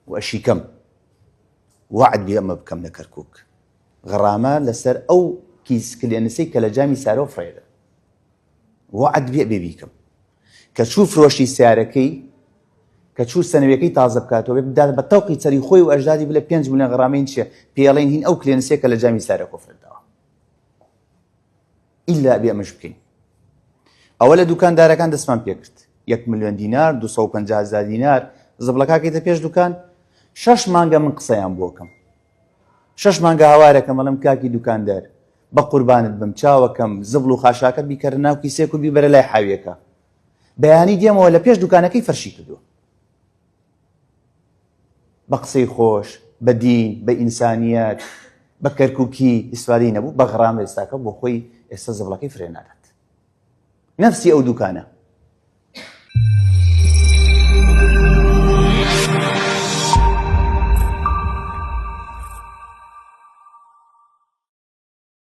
وأشي كم وعد بي أما بكم لكركوك غرامة لسر أو كيس كليانسي كالجامي سارو فريدا وعد بي بيكم كتشوف روشي سياركي كتشوف سنويكي تازه بكاتو بدا بتوقيت سري خوي واجدادي بلا 5 مليون غرامين شي بيالين هين او كلينسي كالجامي سارو فريدا إلا أبي أمشبكين أولا دوكان دارا كان دسمان بيكرت 1 مليون دينار 250,000 دينار زبلكا كيتا بيش دوكان 6 مانگا من قصيان بوكم 6 مانگا هواركم ولم كاكي دوكان دار بقربانت بمچاوكم زبلو خاشاكت بيكرناو كيسيكو بيبر لاي حاويكا بياني ديما ولا بيش دوكانكي فرشي كدو بقصي خوش بدين بإنسانيات بكركوكي استفادين ابو بغرام استاكب بو خوي استزبلكي فرينات نفسي او دوكانه